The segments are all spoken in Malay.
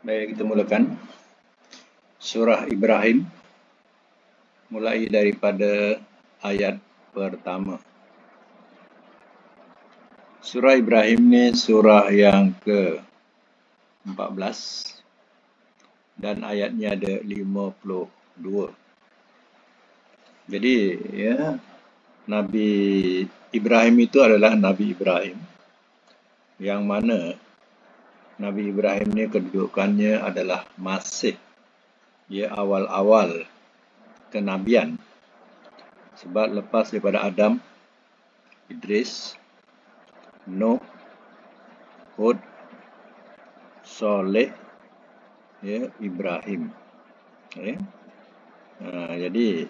Baik, kita mulakan surah Ibrahim, mulai daripada ayat pertama. Surah Ibrahim ni surah yang ke-14 dan ayatnya ada 52. Jadi ya, Nabi Ibrahim itu adalah Nabi Ibrahim yang mana Nabi Ibrahim ni kedudukannya adalah masih awal-awal kenabian. Sebab lepas daripada Adam, Idris, Nuh, Hud, Soleh, Ibrahim. Jadi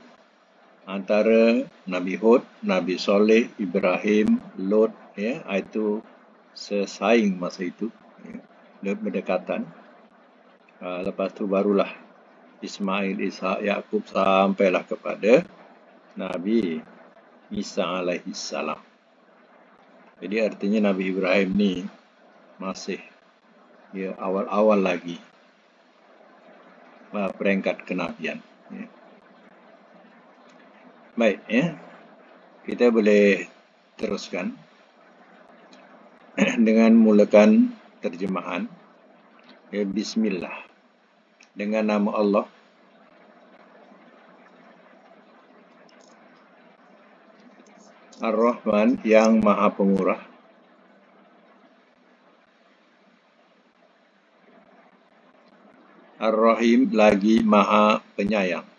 antara Nabi Hud, Nabi Soleh, Ibrahim, Lot, itu sesaing masa itu, berdekatan. Lepas tu barulah Ismail, Ishak, Yakub sampailah kepada Nabi Isa alaihi salam. Jadi artinya Nabi Ibrahim ni masih awal-awal lagi peringkat kenabian. Baik, kita boleh teruskan dengan mulakan terjemahan. Bismillah, dengan nama Allah Ar-Rahman yang Maha Pemurah, Ar-Rahim lagi Maha Penyayang.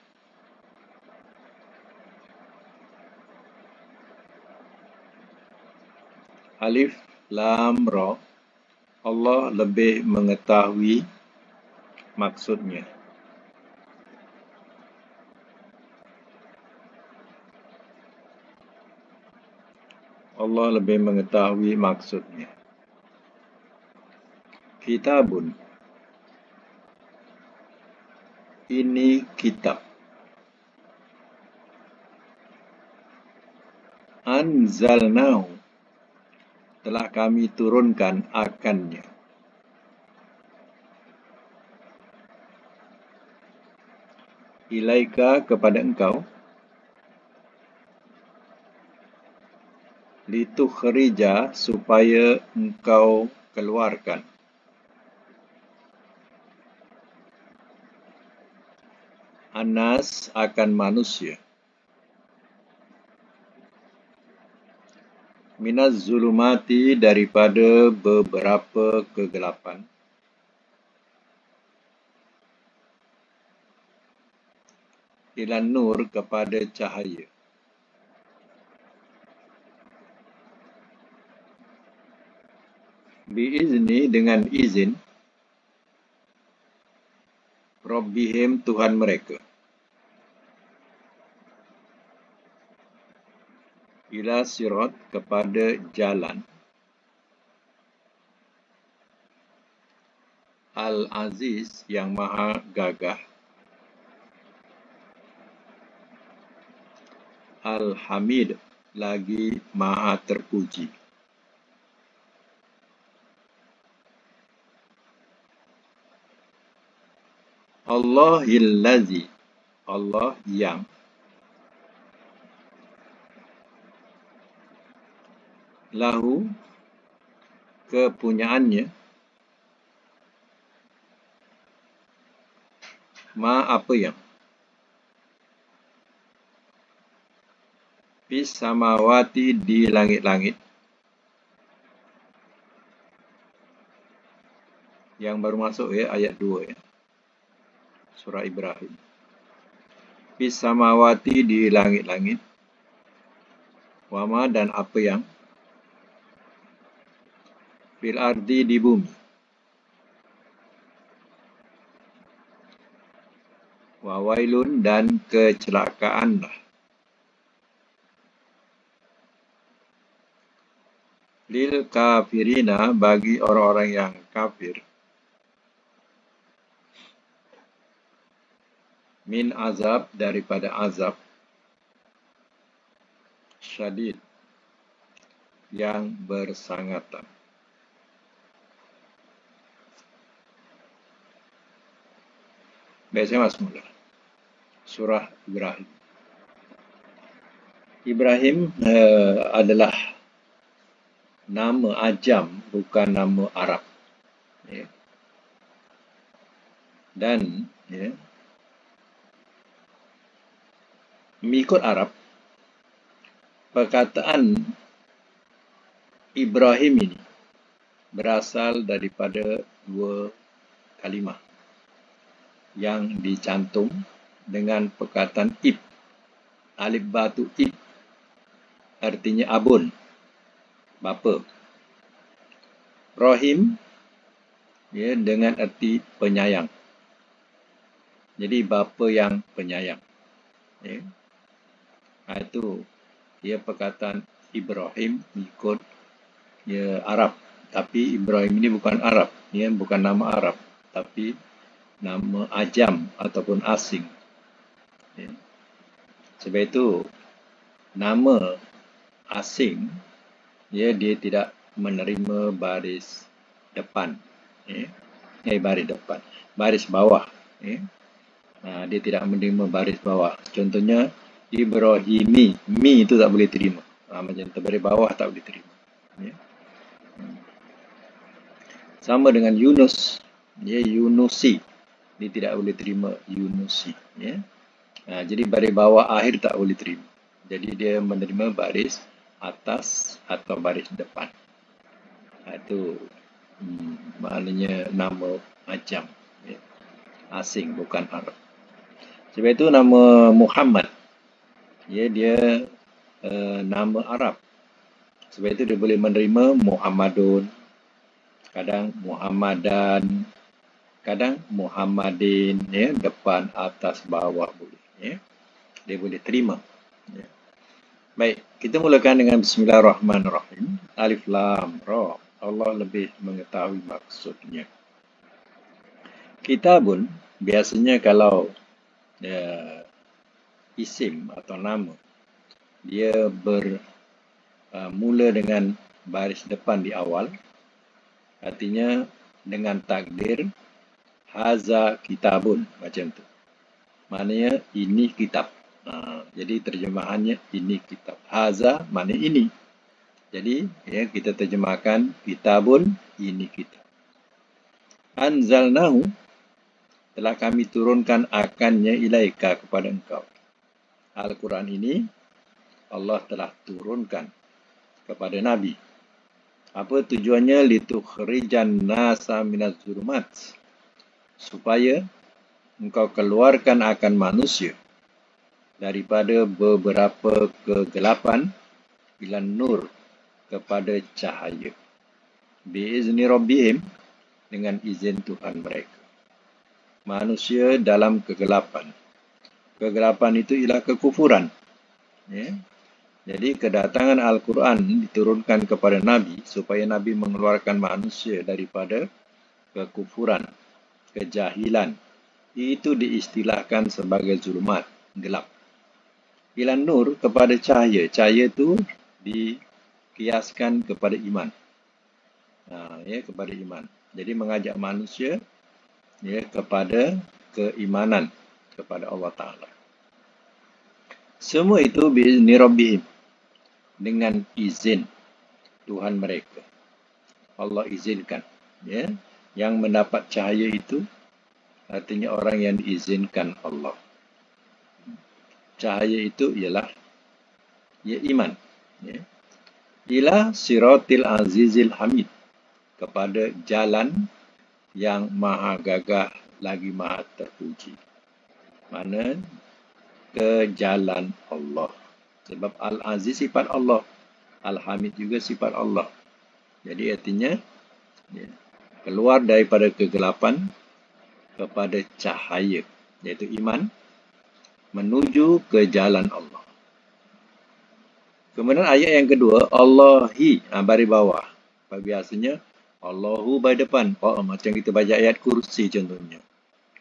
Alif Lam Ra, Allah lebih mengetahui maksudnya. Allah lebih mengetahui maksudnya. Kitabun, ini kitab. Anzalnahu, telah kami turunkan akannya. Ilaika, kepada engkau. Litukhrija, supaya engkau keluarkan. Anas, akan manusia. Minaz zulumati, daripada beberapa kegelapan. Ilan nur, kepada cahaya. Biizni, dengan izin. Rabbihim, Tuhan mereka. Ila sirat, kepada jalan. Al-Aziz, yang maha gagah. Al-Hamid, lagi maha terpuji. Allahillazi, Allah yang. Lahu, kepunyaannya. Ma, apa yang. Fis samawati, di langit-langit. Yang baru masuk ayat 2 surah Ibrahim. Fis samawati, di langit-langit. Wama, dan apa yang. Fil ardi, di bumi. Wawailun, dan kecelakaanlah. Lil kafirina, bagi orang-orang yang kafir. Min azab, daripada azab. Syadid, yang bersangatan. Baik, saya masuk mula. Surah Ibrahim. Ibrahim adalah nama ajam, bukan nama Arab. Ya. Dan mengikut Arab, perkataan Ibrahim ini berasal daripada dua kalimah yang dicantum dengan perkataan ib. Alif batu ib artinya abun, bapa. Rahim dengan arti penyayang. Jadi bapa yang penyayang. Itu perkataan Ibrahim ikut Arab. Tapi Ibrahim ini bukan Arab. Bukan nama Arab. Tapi nama ajam ataupun asing. Sebab itu nama asing dia tidak menerima baris depan. Baris depan. Baris bawah. Dia tidak menerima baris bawah. Contohnya Ibrahimi. Mi itu tak boleh terima. Macam tu baris bawah tak boleh terima. Sama dengan Yunus. Yunusi. Dia tidak boleh terima Yunusi. Jadi baris bawah akhir tak boleh terima. Jadi dia menerima baris atas atau baris depan. Itu maknanya nama ajam. Asing, bukan Arab. Sebab itu nama Muhammad. Dia nama Arab. Sebab itu dia boleh menerima Muhammadun. Kadang Muhammadan. Kadang Muhammadin. Depan, atas, bawah boleh. Dia boleh terima. Baik, kita mulakan dengan Bismillahirrahmanirrahim. Alif Lam Ra. Allah lebih mengetahui maksudnya. Kitabun, biasanya kalau isim atau nama, dia bermula dengan baris depan di awal. Artinya dengan takdir haza kitabun, macam tu. Maknanya ini kitab. Jadi terjemahannya ini kitab. Haza maknanya ini. Jadi kita terjemahkan kitabun, ini kitab. Anzalnahu, telah kami turunkan akannya ilaika kepada engkau. Al-Quran ini Allah telah turunkan kepada Nabi. Apa tujuannya? Litukhrijan nasa minaz zulumat, supaya engkau keluarkan akan manusia daripada beberapa kegelapan ila nur, kepada cahaya. Biizni rabbihim, dengan izin Tuhan mereka. Manusia dalam kegelapan. Kegelapan itu ialah kekufuran. Jadi kedatangan Al-Quran diturunkan kepada Nabi supaya Nabi mengeluarkan manusia daripada kekufuran, kejahilan. Itu diistilahkan sebagai zulumat, gelap. Ila nur, kepada cahaya. Cahaya itu dikiaskan kepada iman. Kepada iman. Jadi mengajak manusia kepada keimanan kepada Allah Ta'ala. Semua itu biizni rabbihim, dengan izin Tuhan mereka. Allah izinkan. Yang mendapat cahaya itu artinya orang yang diizinkan Allah. Cahaya itu ialah iman. Ila siratil azizil hamid, kepada jalan yang maha gagah lagi maha terpuji. Mana ke jalan Allah. Sebab Al-Aziz sifat Allah, Al-Hamid juga sifat Allah. Jadi artinya keluar daripada kegelapan kepada cahaya, iaitu iman, menuju ke jalan Allah. Kemudian ayat yang kedua, Allahi, baris bawah. Biasanya Allahu baris depan. Macam kita baca ayat kursi contohnya.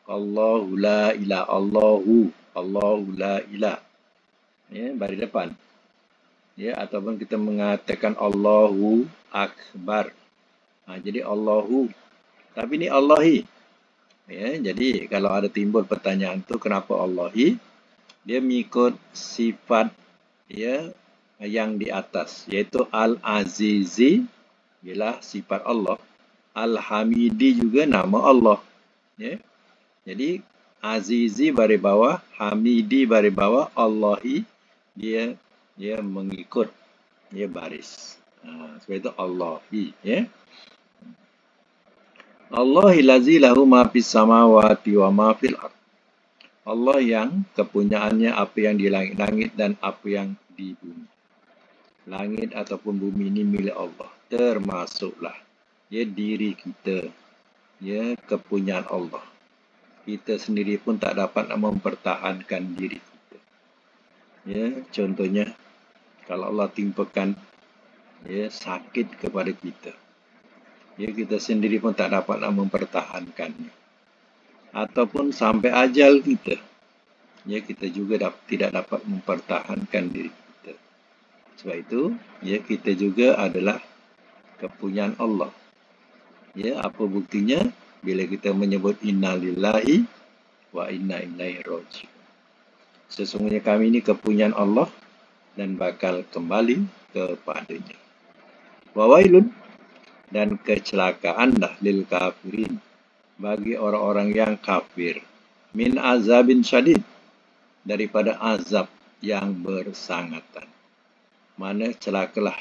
Allahu la ilah, Allahu la ilah. Baris depan. Ataupun kita mengatakan Allahu Akbar. Jadi Allahu. Tapi ni Allahi. Ya, jadi kalau ada timbul pertanyaan tu kenapa Allahi, dia mengikut sifat ya yang di atas, iaitu Al-Azizi ialah sifat Allah, Al-Hamidi juga nama Allah. Ya. Jadi Azizi baris bawah, Hamidi baris bawah, Allahi dia mengikut dia baris. Sebab itu Allahi. Ya. Allahillazi lahu ma fis samawati wa ma fil ard. Allah yang kepunyaannya apa yang di langit-langit dan apa yang di bumi. Langit ataupun bumi ini milik Allah. Termasuklah ya diri kita. Ya kepunyaan Allah. Kita sendiri pun tak dapat mempertahankan diri kita. Ya, contohnya kalau Allah timpakan ya sakit kepada kita. Ya kita sendiri pun tak dapat mempertahankannya. Ataupun sampai ajal kita. Ya kita juga tidak dapat mempertahankan diri kita. Sebab itu, ya kita juga adalah kepunyaan Allah. Ya, apa buktinya? Bila kita menyebut inna lillahi wa inna ilaihi raji'un. Sesungguhnya kami ini kepunyaan Allah dan bakal kembali kepadanya. Wa wailun, dan kecelakaanlah lil kafirin, bagi orang-orang yang kafir, min azabin syadid, daripada azab yang bersangatan. Mana celakalah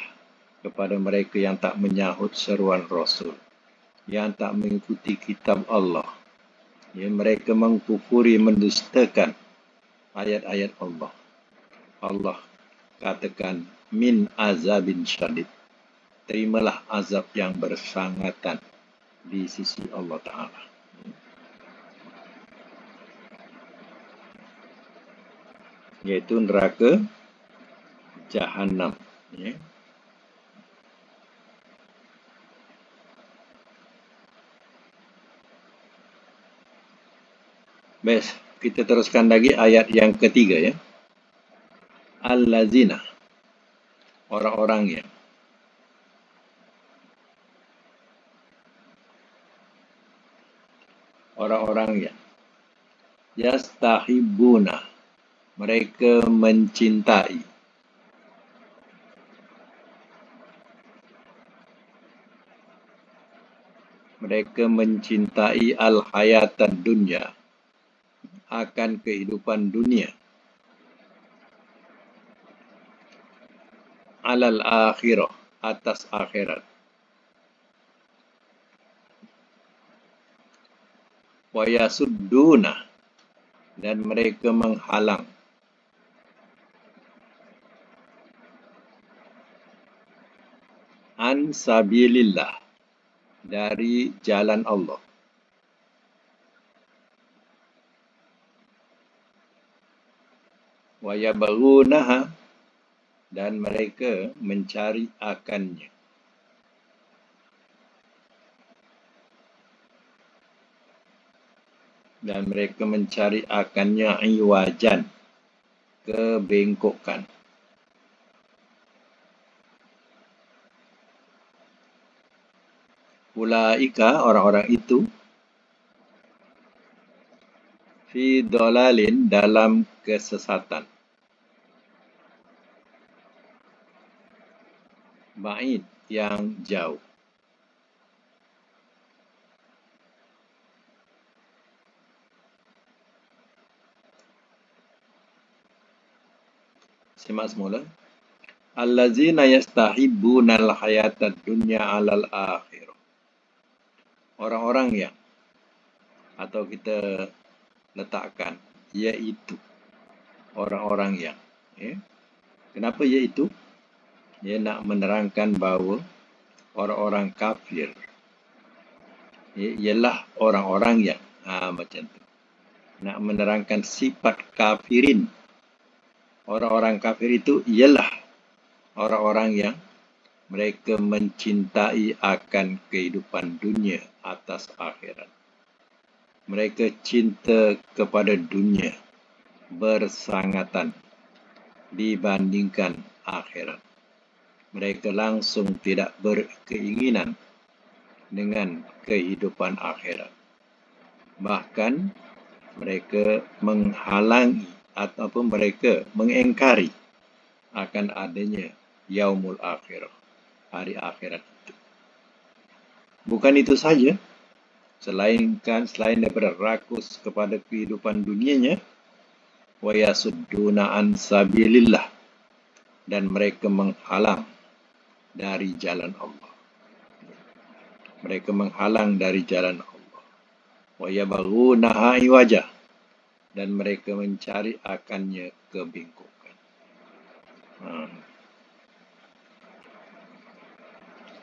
kepada mereka yang tak menyahut seruan Rasul, yang tak mengikuti kitab Allah, yang mereka mengkufuri, mendustakan ayat-ayat Allah. Allah katakan min azabin syadid, terimalah azab yang bersangatan di sisi Allah Ta'ala. Iaitu neraka Jahannam. Ya. Baik, kita teruskan lagi ayat yang ketiga ya. Allazina, orang-orang yang yastahibuna, mereka mencintai, al-hayatan dunya, akan kehidupan dunia, alal akhirah, atas akhirat, wa yasudduna, dan mereka menghalang, an sabilillah, dari jalan Allah, wa yabghunaha, dan mereka mencari akannya, iwajan, kebengkokan. Ulaika, orang-orang itu, fi dolalin, dalam kesesatan, ba'id, yang jauh. Simak semula. Allazina yastahibbuna al-hayatad dunya 'alal akhirah. Orang-orang yang, atau kita letakkan, iaitu orang-orang yang. Ya. Kenapa iaitu? Dia nak menerangkan bahawa orang-orang kafir ialah orang-orang yang macam tu. Nak menerangkan sifat kafirin. Orang-orang kafir itu ialah orang-orang yang mereka mencintai akan kehidupan dunia atas akhirat. Mereka cinta kepada dunia bersangatan dibandingkan akhirat. Mereka langsung tidak berkeinginan dengan kehidupan akhirat. Bahkan mereka menghalangi ataupun mereka mengingkari akan adanya yaumul akhirah, hari akhirat itu. Bukan itu saja, selain daripada rakus kepada kehidupan dunianya, wa yasudduna an sabilillah, dan mereka menghalang dari jalan Allah. Mereka menghalang dari jalan Allah. Wa yabghunaha iwaja, dan mereka mencari akannya kebengkokan.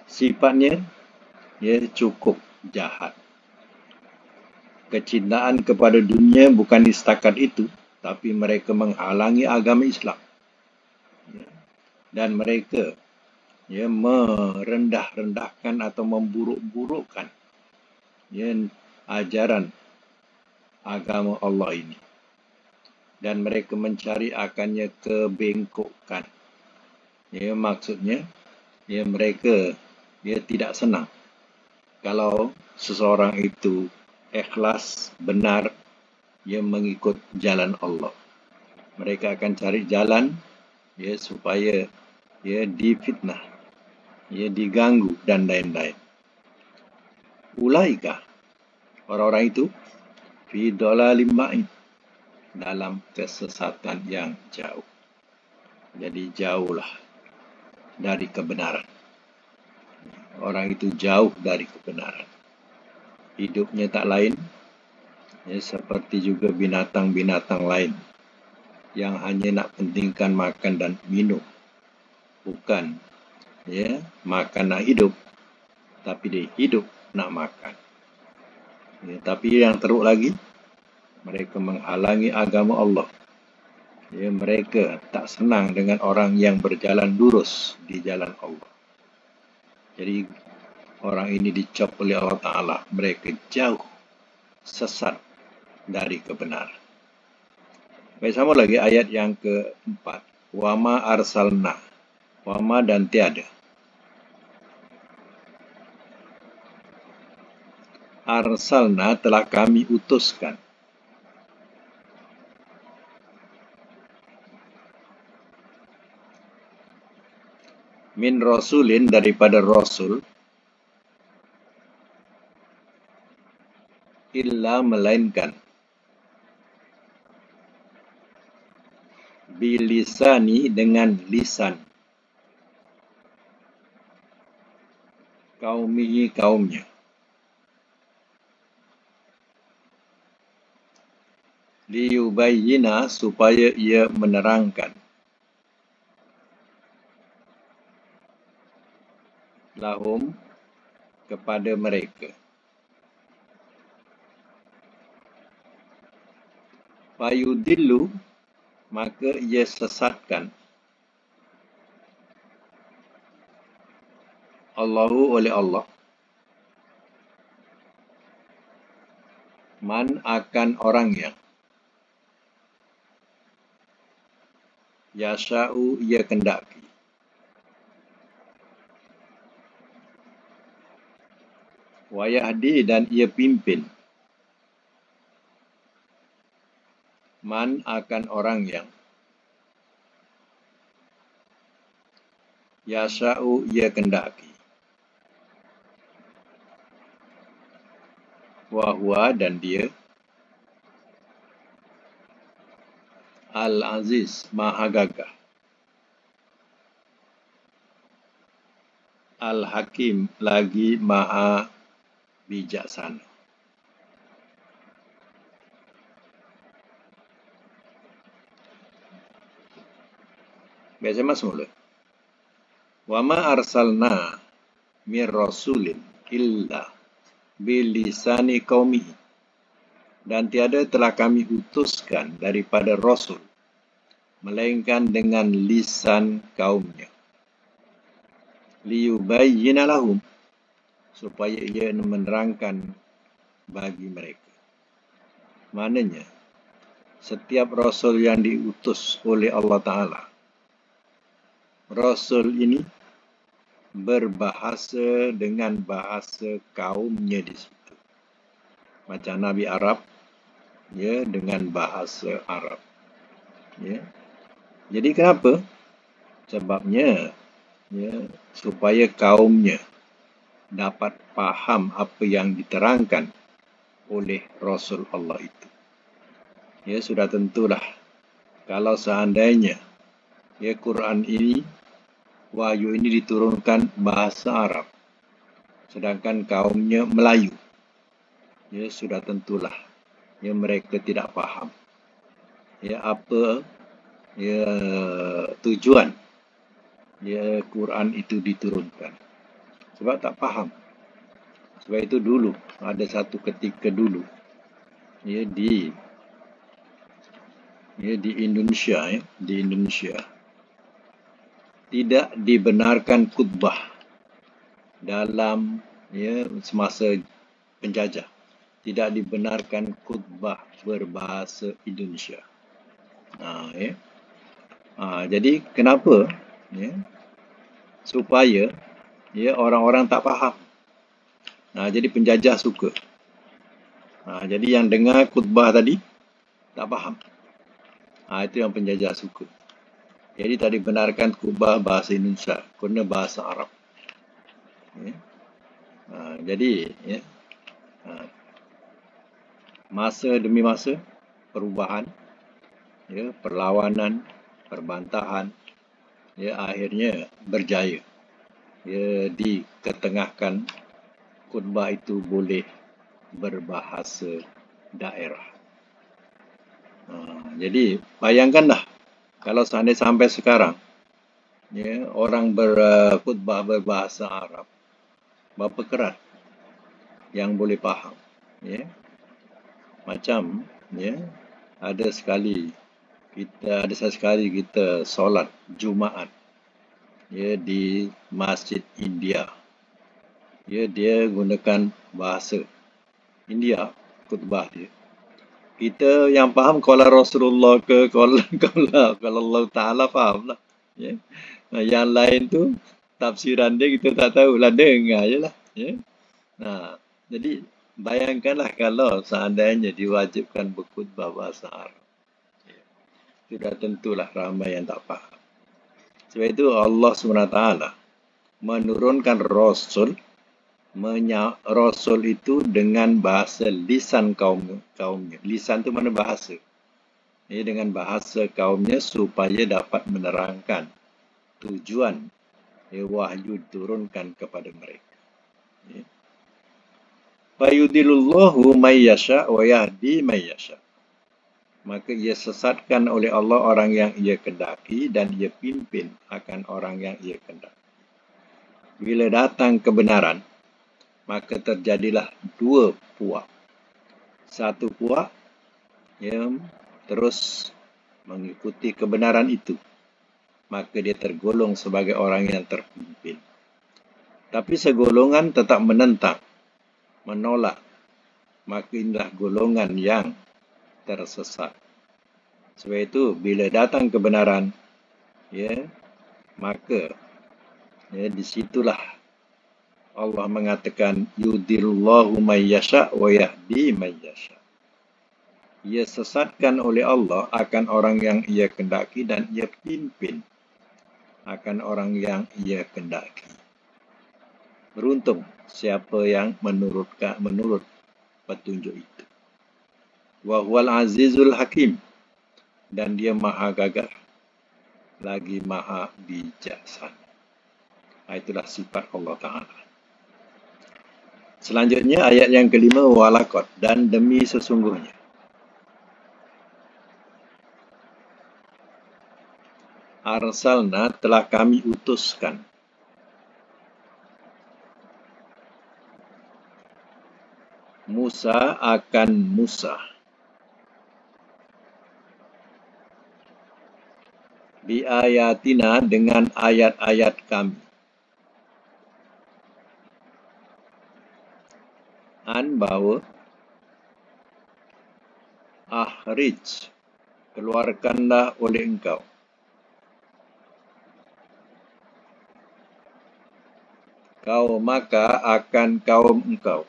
Sifatnya ia cukup jahat. Kecintaan kepada dunia bukan setakat itu, tapi mereka menghalangi agama Islam. Dan mereka merendah-rendahkan atau memburuk-burukkan ajaran agama Allah ini. Dan mereka mencari akannya kebengkokan. Maksudnya, mereka tidak senang kalau seseorang itu ikhlas, benar, mengikut jalan Allah. Mereka akan cari jalan supaya difitnah, diganggu dan lain-lain. Ulaika, orang-orang itu, fi dhalalim ba'id, dalam kesesatan yang jauh. Jadi jauhlah dari kebenaran. Orang itu jauh dari kebenaran. Hidupnya tak lain, seperti juga binatang-binatang lain yang hanya nak pentingkan makan dan minum. Bukan makan nak hidup, tapi dia hidup nak makan. Tapi yang teruk lagi, mereka menghalangi agama Allah. Mereka tak senang dengan orang yang berjalan lurus di jalan Allah. Jadi orang ini dicop oleh Allah Ta'ala. Mereka jauh sesat dari kebenaran. Baik, sama lagi ayat yang keempat. Wama arsalna. Wama dan tiada. Arsalna telah kami utuskan. Min rasulin, daripada rasul. Illa, melainkan. Bilisani, dengan lisan. Kaumihi, kaumnya. Liyubayyina, supaya ia menerangkan. Lahum, kepada mereka. Fayudillu, maka ia sesatkan. Allahu, oleh Allah. Man, akan orang yang. Yasha'u, ia kendaki. Wayahdi, dan ia pimpin. Man, akan orang yang. Yasha'u, ia kendaki. Wahwa, dan dia. Al-Aziz, maha gagah. Al-Hakim, lagi maha bijaksana. Biasa mas mula. Wama arsalna mir rasulin illa bilisani qaumihi, dan tiada telah kami utuskan daripada rasul melainkan dengan lisan kaumnya. Liyubayyina lahum, supaya ia menerangkan bagi mereka. Maknanya, setiap rasul yang diutus oleh Allah Ta'ala, rasul ini berbahasa dengan bahasa kaumnya di situ. macam Nabi Arab, ya, dengan bahasa Arab. Ya. Jadi kenapa? Sebabnya, ya, supaya kaumnya dapat faham apa yang diterangkan oleh Rasul Allah itu. Ya, sudah tentulah kalau seandainya, ya, Quran ini, wahyu ini diturunkan bahasa Arab, sedangkan kaumnya Melayu, ya, sudah tentulah, ya, mereka tidak faham, ya, apa, ya, tujuan, ya, Quran itu diturunkan. Sebab tak faham. Sebab itu dulu, ada satu ketika dulu, ya, di Indonesia, ya, di Indonesia tidak dibenarkan khutbah dalam, ya, semasa penjajah. Tidak dibenarkan khutbah berbahasa Indonesia. Ya. Jadi kenapa? Ya, supaya, ya, orang-orang tak faham. Jadi penjajah suka. Jadi yang dengar khutbah tadi tak faham. Itu yang penjajah suka. Jadi tak dibenarkan khutbah bahasa Indonesia, kena bahasa Arab. Ya. Jadi, ya, masa demi masa perubahan, ya, perlawanan, perbantahan, ya, akhirnya berjaya, ya, diketengahkan khutbah itu boleh berbahasa daerah. Jadi bayangkanlah kalau seandainya sampai sekarang, ya, orang berkhutbah berbahasa Arab, berapa kerat yang boleh faham, ya. Macam, ya, ada sekali kita solat Jumaat, ya, di Masjid India. Ya, dia gunakan bahasa India khutbah dia. Kita yang faham qala Rasulullah ke qala Allah Ta'ala faham lah. Ya. Yang lain tu tafsiran dia kita tak tahu lah, dengar je lah. Ya. Jadi bayangkanlah kalau seandainya diwajibkan berkhutbah bahasa Arab. Ya. Sudah tentulah ramai yang tak faham. Sebab itu Allah SWT menurunkan Rasul itu dengan bahasa lisan kaumnya. Lisan itu mana bahasa. Ini dengan bahasa kaumnya supaya dapat menerangkan tujuan, ya, wahyu diturunkan kepada mereka. Ya. Fayudilullahu may yasha wa yahdi may yasha. Maka ia sesatkan oleh Allah orang yang ia kendaki dan ia pimpin akan orang yang ia kendaki. Bila datang kebenaran, maka terjadilah dua puak. Satu puak yang terus mengikuti kebenaran itu, maka dia tergolong sebagai orang yang terpimpin. Tapi segolongan tetap menentang, menolak, maka inilah golongan yang tersesat. Sebab itu bila datang kebenaran, ya, maka, ya, disitulah Allah mengatakan yudillahu may yasha wa yahdi may yasha. Ia sesatkan oleh Allah akan orang yang ia kendaki dan ia pimpin akan orang yang ia kendaki. Beruntung siapa yang menurut petunjuk itu. Wa huwal azizul hakim, dan dia maha gagah lagi maha bijaksana. Itulah sifat Allah Ta'ala. Selanjutnya ayat yang kelima, walaqad, dan demi sesungguhnya. Arsalna, telah kami utuskan. Musa akan Musa. Bi ayatina, dengan ayat-ayat kami. Bahawa ahrij, keluarkanlah oleh engkau. Kau maka akan kaum engkau.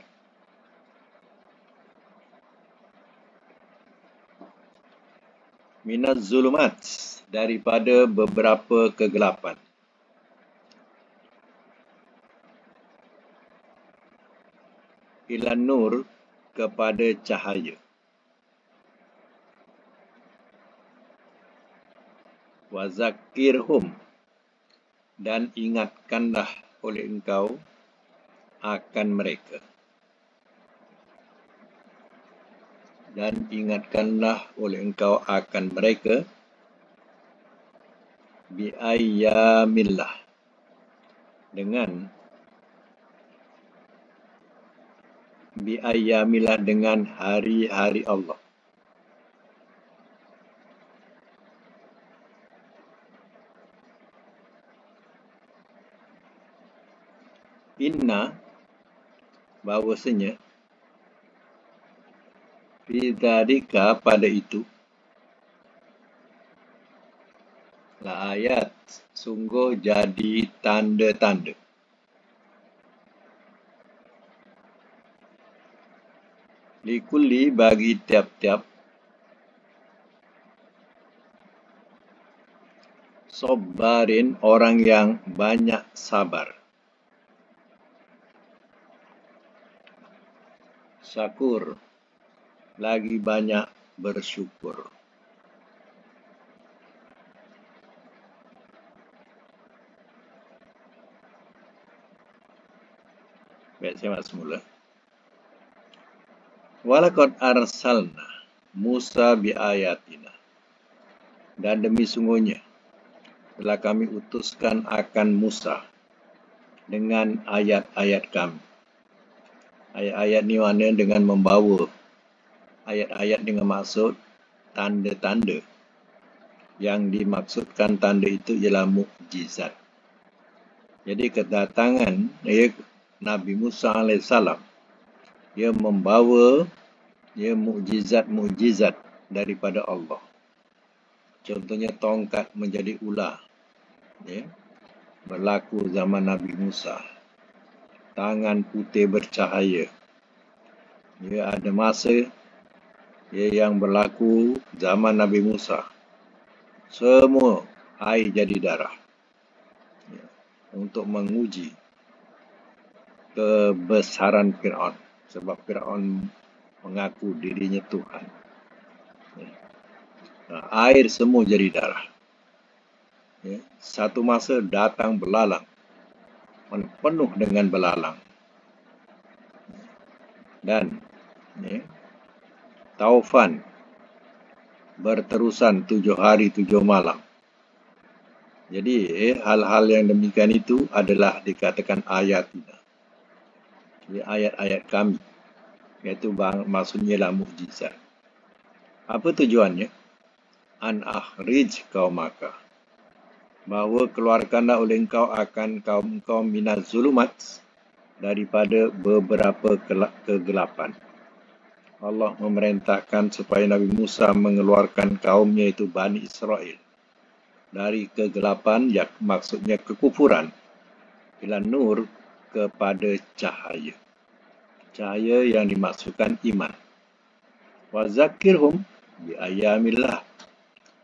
minaz zulumat, daripada beberapa kegelapan. Ilan nur, kepada cahaya. Wazakirhum, dan ingatkanlah oleh engkau akan mereka. Dan ingatkanlah oleh engkau akan mereka biayyamillah, dengan hari-hari Allah. Inna, bahawasanya, fi dzalika, pada itu, la ayat, sungguh jadi tanda-tanda. Likulli, bagi tiap-tiap, sobarin, orang yang banyak sabar. Syakur, lagi banyak bersyukur. Baik, saya mak semula. Walaqad arsalna Musa biayatina, dan demi sungguhnya telah kami utuskan akan Musa dengan ayat-ayat kami. Ayat-ayat ni mana dengan membawa ayat-ayat dengan maksud tanda-tanda. Yang dimaksudkan tanda itu ialah mukjizat. Jadi kedatangan Nabi Musa AS, ia membawa mukjizat-mukjizat daripada Allah. Contohnya tongkat menjadi ular, berlaku zaman Nabi Musa. Tangan putih bercahaya, ada masa yang berlaku zaman Nabi Musa. Semua air jadi darah, untuk menguji kebesaran Fir'aun, sebab Fir'aun mengaku dirinya Tuhan. Air semua jadi darah. Satu masa datang belalang, penuh dengan belalang. Dan taufan berterusan 7 hari 7 malam. Jadi hal-hal yang demikian itu adalah dikatakan ayatina, ayat-ayat kami, iaitu maksudnya lah mukjizat. Apa tujuannya? An akhrij qaumaka, bahawa keluarkanlah oleh engkau akan kaum-kaum minaz zulumat, daripada beberapa kegelapan. Allah memerintahkan supaya Nabi Musa mengeluarkan kaumnya, iaitu Bani Israel, dari kegelapan, yang maksudnya kekufuran, ila nur, kepada cahaya. Cahaya yang dimaksudkan iman. Wazakirhum biayyamillah,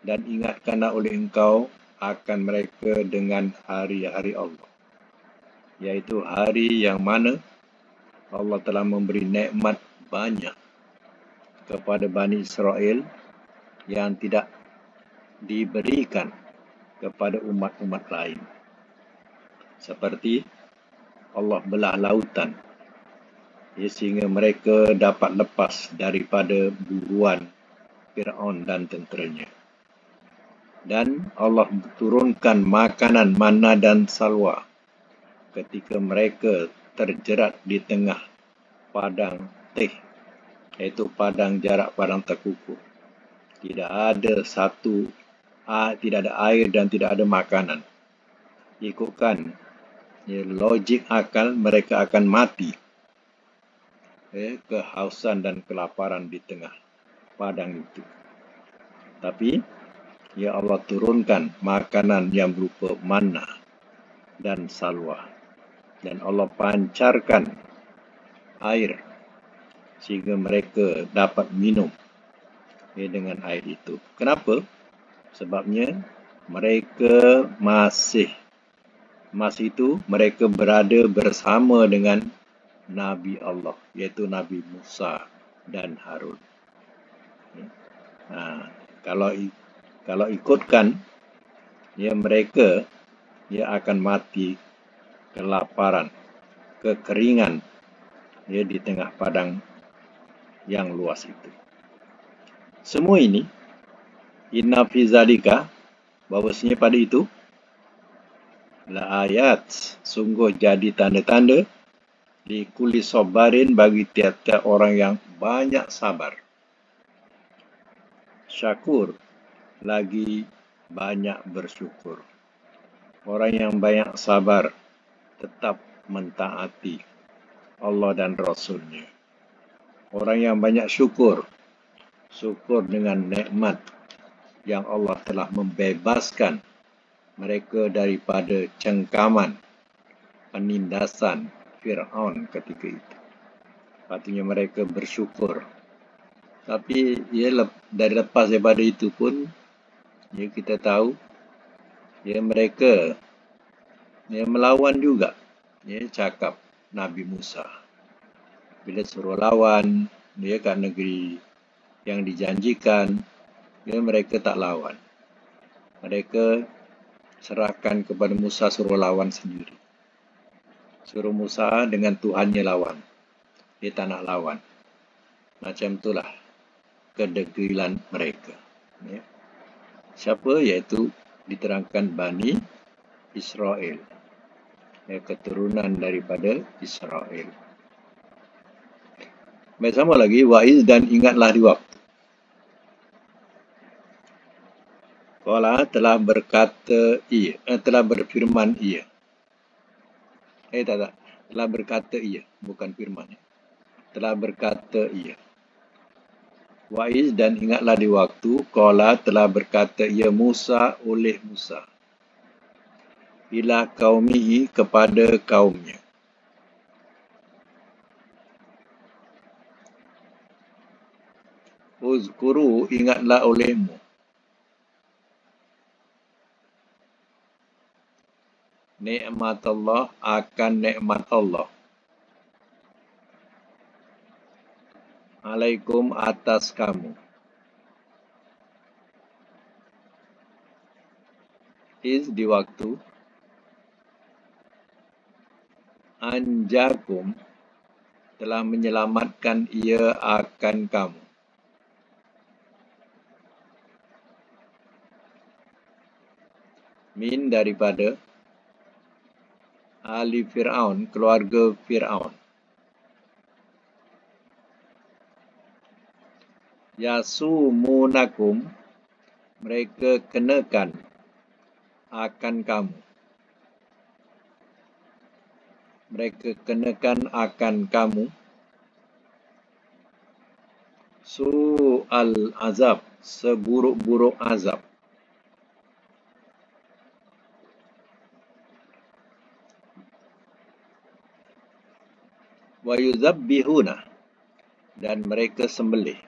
dan ingatkanlah oleh engkau akan mereka dengan hari-hari Allah, iaitu hari yang mana Allah telah memberi nikmat banyak kepada Bani Israel yang tidak diberikan kepada umat-umat lain. Seperti Allah belah lautan, sehingga mereka dapat lepas daripada buruan Fir'aun dan tenteranya. Dan Allah turunkan makanan manna dan salwa ketika mereka terjerat di tengah padang teh, iaitu padang jarak padang terkukur. Tidak ada air dan tidak ada makanan. Ikutkan logik akal, mereka akan mati kehausan dan kelaparan di tengah padang itu. Tapi Allah turunkan makanan yang berupa manna dan salwa, dan Allah pancarkan air sehingga mereka dapat minum dengan air itu. Kenapa? Sebabnya mereka masih itu mereka berada bersama dengan Nabi Allah, iaitu Nabi Musa dan Harun. Kalau ikutkan, mereka akan mati kelaparan, kekeringan di tengah padang yang luas itu. Semua ini, inna fi zalika, bahwasanya pada itu, la ayat, sungguh jadi tanda-tanda di kulli sabarin, bagi tiap-tiap orang yang banyak sabar. Syakur, lagi banyak bersyukur. Orang yang banyak sabar tetap mentaati Allah dan Rasul-Nya. Orang yang banyak syukur dengan nikmat yang Allah telah membebaskan mereka daripada cengkaman, penindasan Fir'aun ketika itu. Patutnya mereka bersyukur. Tapi dari lepas daripada itu pun, kita tahu, mereka melawan juga. Cakap Nabi Musa. Bila suruh lawan, kat negeri yang dijanjikan, mereka tak lawan. Mereka serahkan kepada Musa, suruh lawan sendiri. Suruh Musa dengan Tuhannya lawan. Dia tak nak lawan. Macam itulah kedegilan mereka. Siapa? Iaitu diterangkan Bani Israel. Keturunan daripada Israel. Sama lagi, wa'iz, dan ingatlah di waktu. Qala, telah berkata ia, telah berfirman ia. Telah berkata ia, bukan firman. Telah berkata ia. Wa'iz, dan ingatlah di waktu, qala, telah berkata ia Musa oleh Musa. Ila qaumihi, kepada kaumnya. Uzkuru, ingatlah olehmu. Nikmat Allah, akan nikmat Allah. Alaikum, atas kamu. Is, di waktu. Anjakum, telah menyelamatkan ia akan kamu. Min, daripada. Ali Fir'aun, keluarga Fir'aun. Yasumunakum, mereka kenakan akan kamu. Mereka kenakan akan kamu su'al azab, seburuk-buruk azab. Wa yuzabbihuna, dan mereka sembelih.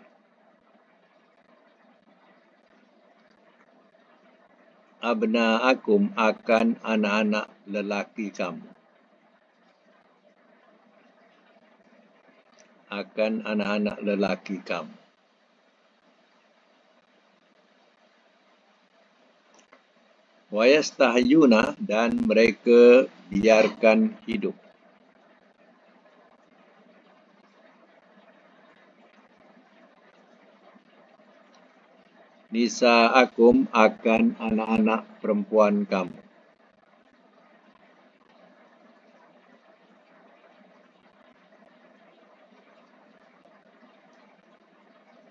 Abna'akum, akan anak-anak lelaki kamu. Akan anak-anak lelaki kamu. Wa yastahyuna, dan mereka biarkan hidup. Nisa'akum, akan anak-anak perempuan kamu.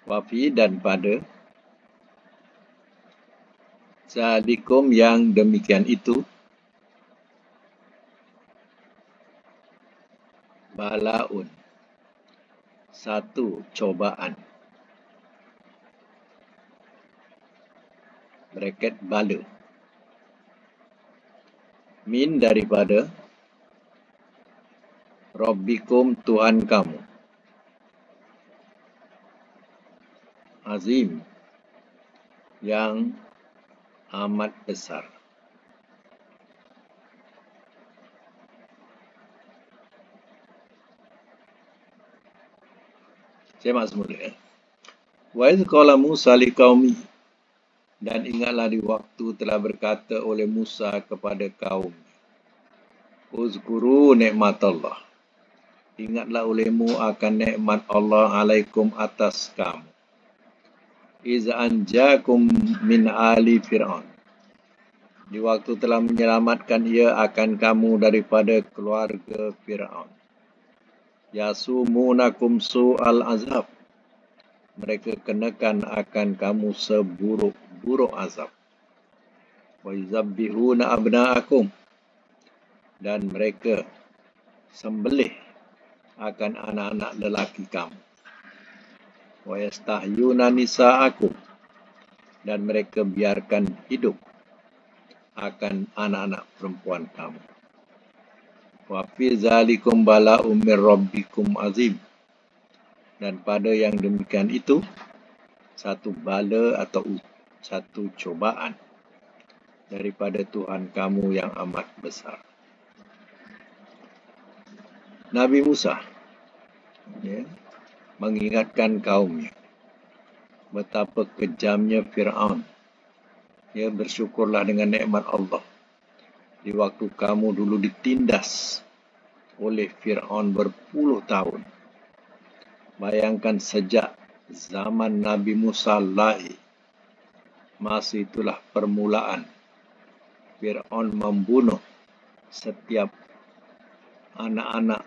Wafi, dan pada. Zalikum, yang demikian itu. Balaun, satu cobaan. Bracket bala. Min, daripada. Rabbikum, Tuhan kamu. Azim, yang amat besar. Saya mak semula. Wa idh qala Musa liqaumi, dan ingatlah di waktu telah berkata oleh Musa kepada kaum, uzkuru nikmatallah, ingatlah olehmu akan nikmat Allah alaikum atas kamu, iz anjakum min ali Fir'aun, di waktu telah menyelamatkan ia akan kamu daripada keluarga Fir'aun. Yasumunakum su'al azab, mereka kenakan akan kamu seburuk-buruk azab. Wa yuzabbihuna abna'akum, dan mereka sembelih akan anak-anak lelaki kamu. Wa yastahyuna nisa'akum, dan mereka biarkan hidup akan anak-anak perempuan kamu. Wa fi zalikum bala'um min rabbikum azim, dan pada yang demikian itu satu bala atau satu cobaan daripada Tuhan kamu yang amat besar. Nabi Musa mengingatkan kaumnya betapa kejamnya Fir'aun. Bersyukurlah dengan nikmat Allah di waktu kamu dulu ditindas oleh Fir'aun berpuluh tahun. Bayangkan sejak zaman Nabi Musa lahir, masa itulah permulaan Fir'aun membunuh setiap anak-anak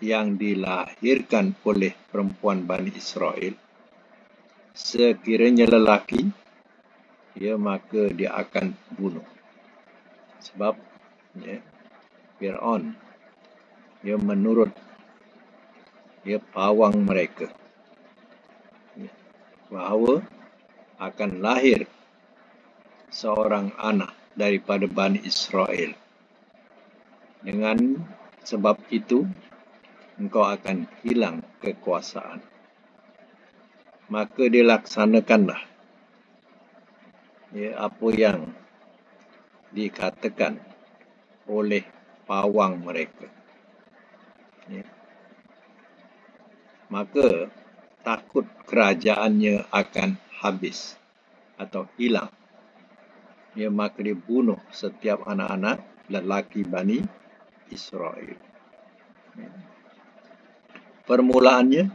yang dilahirkan oleh perempuan Bani Israel. Sekiranya lelaki, maka dia akan bunuh. Sebab Fir'aun menurut pawang mereka bahawa akan lahir seorang anak daripada Bani Israel. Dengan sebab itu, engkau akan hilang kekuasaan. Maka dilaksanakanlah apa yang dikatakan oleh pawang mereka. Maka takut kerajaannya akan habis atau hilang. Maka dibunuh setiap anak-anak lelaki Bani Israel. Permulaannya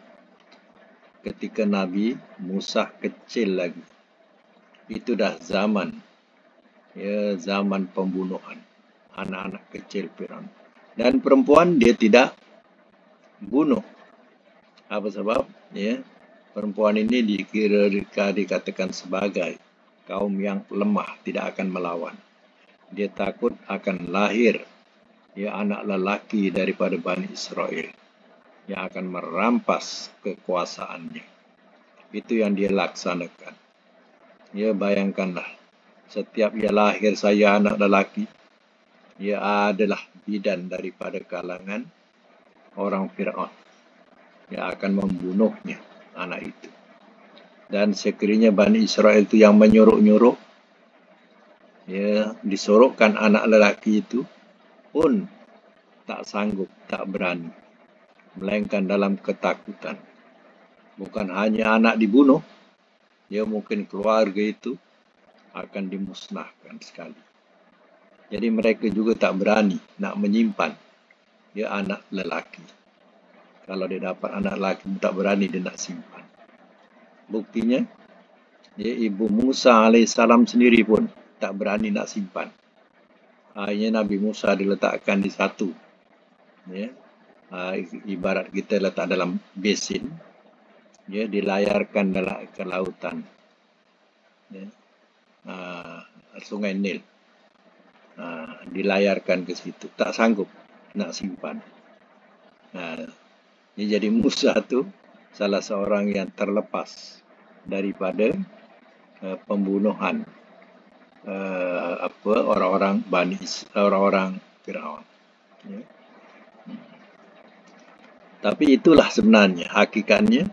ketika Nabi Musa kecil lagi. Itu dah zaman zaman pembunuhan anak-anak kecil Fir'aun. Dan perempuan dia tidak bunuh. Apa sebab? Perempuan ini dikatakan sebagai kaum yang lemah, tidak akan melawan. Dia takut akan lahir anak lelaki daripada Bani Israel yang akan merampas kekuasaannya. Itu yang dia laksanakan. Bayangkanlah, setiap ia lahir saya anak lelaki, ia adalah bidan daripada kalangan orang Fir'aun yang akan membunuhnya anak itu. Dan sekiranya Bani Israel itu yang menyuruh-nyuruh, disorokkan anak lelaki itu pun tak sanggup, tak berani, melainkan dalam ketakutan. Bukan hanya anak dibunuh, mungkin keluarga itu akan dimusnahkan sekali. Jadi mereka juga tak berani nak menyimpan anak lelaki. Kalau dia dapat anak lelaki, tak berani dia nak simpan. Buktinya, ibu Musa alaihissalam sendiri pun tak berani nak simpan. Akhirnya Nabi Musa diletakkan di satu. Ibarat kita letak dalam besin, dilayarkan ke lautan. Sungai Nil. Dilayarkan ke situ. Tak sanggup nak simpan. Jadi Musa tu salah seorang yang terlepas daripada pembunuhan orang-orang Fir'aun. Tapi itulah sebenarnya hakikatnya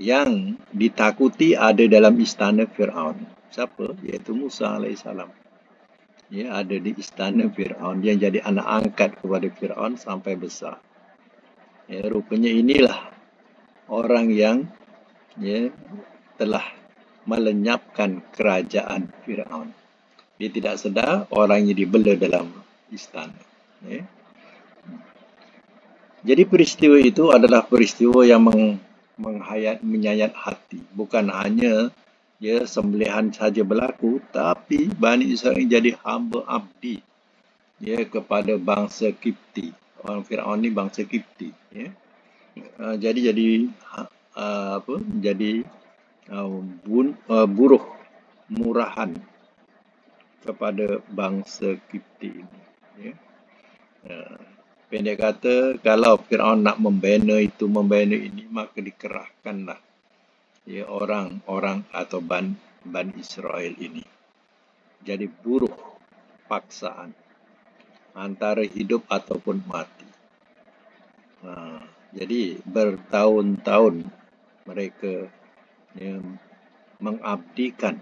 yang ditakuti ada dalam istana Fir'aun. siapa? Iaitu Musa alaihissalam. Ya, ada di istana Fir'aun. Yang jadi anak angkat kepada Fir'aun sampai besar. Ya, rupanya inilah orang yang ya, telah melenyapkan kerajaan Fir'aun. Dia tidak sedar orangnya dibela dalam istana. Ya. Jadi peristiwa itu adalah peristiwa yang menyayat hati. Bukan hanya ya sembelihan saja berlaku, tapi Bani Israel jadi hamba abdi ya kepada bangsa Kipti. Orang Firaun ni bangsa Kipti. Ya. Jadi buruh murahan kepada bangsa Kipti ini. Ya. Pendek kata, kalau Fir'aun nak membina ini, maka dikerahkanlah ya, orang-orang atau Ban Israel ini. Jadi buruh paksaan antara hidup ataupun mati. Jadi bertahun-tahun mereka ya, mengabdikan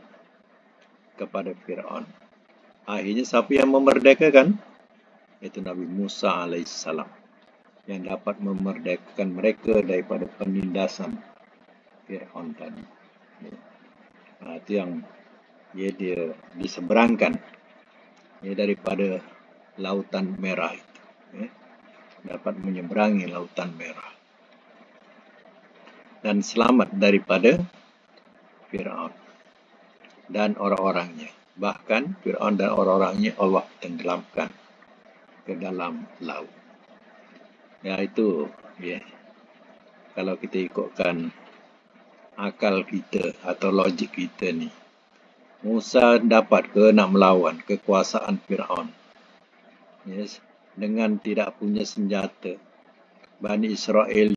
kepada Fir'aun. Akhirnya siapa yang memerdekakan? Itu Nabi Musa alaihissalam yang dapat memerdekakan mereka daripada penindasan Fir'aun tadi. Itu yang dia diseberangkan daripada Lautan Merah itu. Dapat menyeberangi Lautan Merah dan selamat daripada Fir'aun dan orang-orangnya. Bahkan Fir'aun dan orang-orangnya Allah tenggelamkan ke dalam laut. Ya, itu ya. Kalau kita ikutkan akal kita atau logik kita ni, Musa dapat ke nak melawan kekuasaan Fir'aun? Yes, dengan tidak punya senjata. Bani Israel